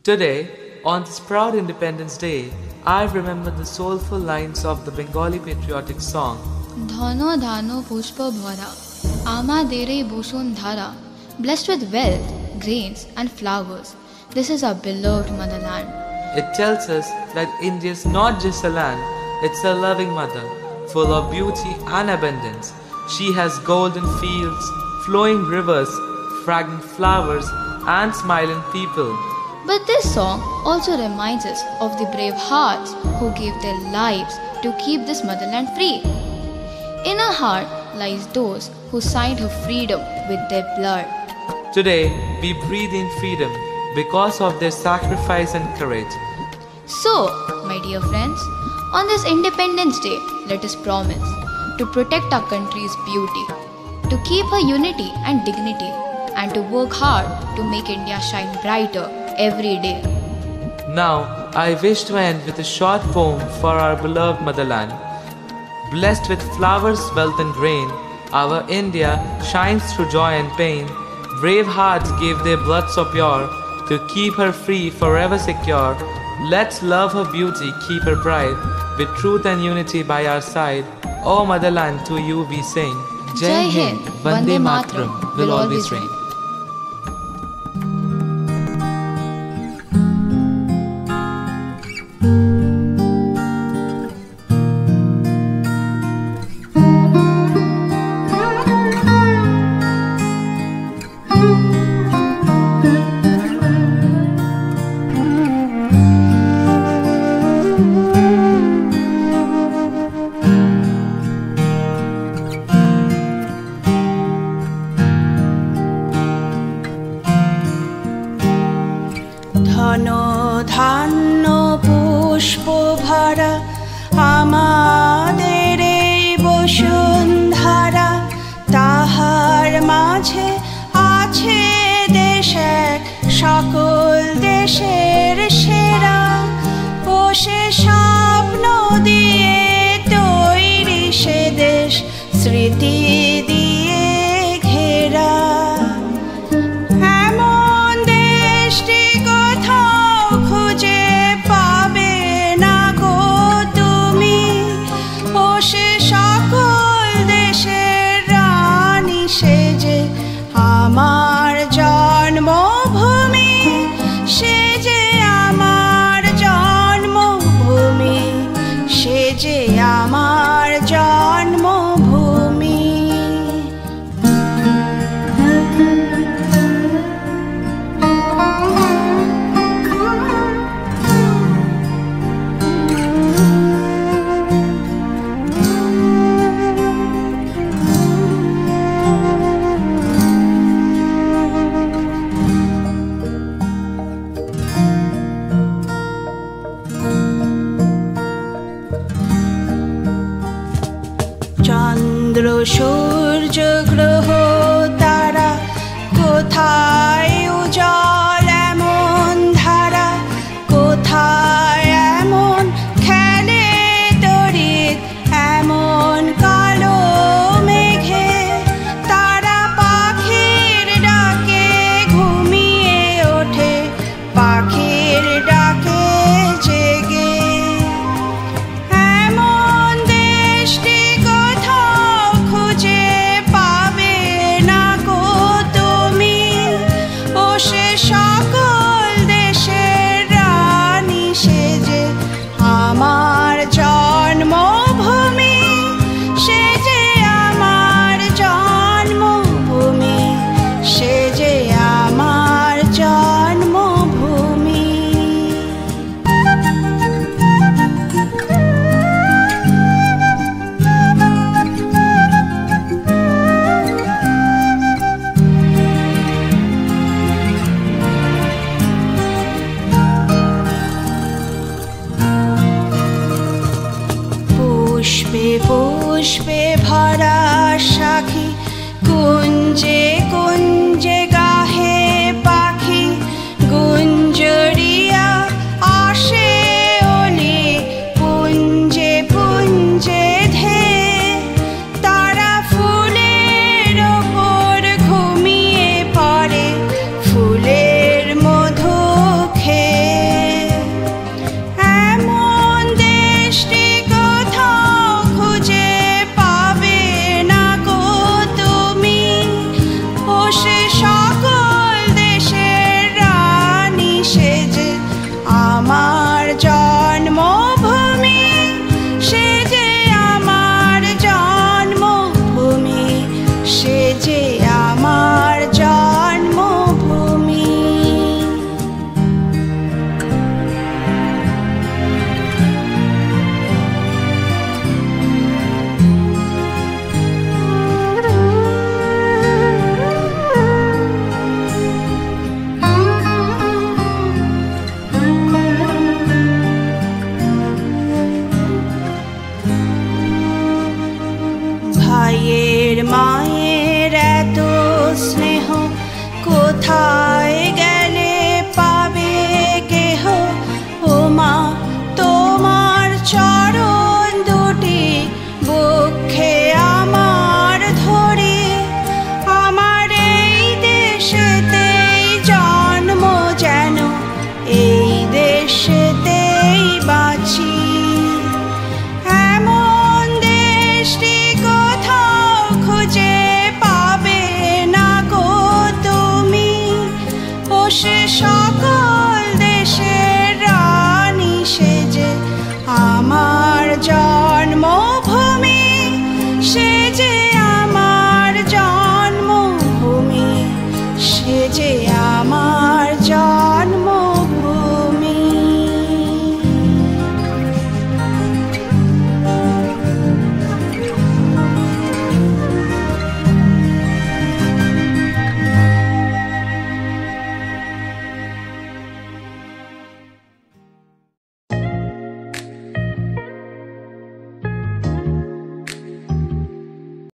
Today, on this proud Independence Day, I remember the soulful lines of the Bengali patriotic song. Dhano dhano pushpa bhara, amadere bosundhara, blessed with wealth, grains and flowers. This is our beloved motherland. It tells us that India is not just a land, it's a loving mother, full of beauty and abundance. She has golden fields, flowing rivers, fragrant flowers, and smiling people. But this song also reminds us of the brave hearts who gave their lives to keep this motherland free. In her heart lies those who signed her freedom with their blood. Today, we breathe in freedom because of their sacrifice and courage. So, my dear friends, on this Independence Day, let us promise to protect our country's beauty, to keep her unity and dignity, and to work hard to make India shine brighter every day. Now, I wish to end with a short poem for our beloved motherland. Blessed with flowers, wealth and grain, our India shines through joy and pain. Brave hearts gave their blood so pure to keep her free, forever secure. Let's love her beauty, keep her bright, with truth and unity by our side. O motherland, to you we sing. Jai Hind, Vande Mataram will always reign. ধনো ধান্য পুষ্প ভরা আমাদের এই বসুন্ধরা, তাহার মাঝে আছে দেশ এক সকল দেশের সেরা। ও সে স্বপ্ন দিয়ে তৈরি সে দেশ, স্মৃতি দিয়ে ঘেরা। আমার জন্মভূমি, সে যে আমার জন্মভূমি, সে যে আমার জন্মভূমি। চন্দ্র সূর্য গ্রহ তারা কোথায় উজ্জ্বল এমন ধারা, কোথায় এমন খেলে তড়িৎ এমন কালো মেঘে। তারা পাখির ডাকে ঘুমিয়ে ওঠে, পাখির ডাকে জেগে। এমন দেশটি খুঁজে কোথায়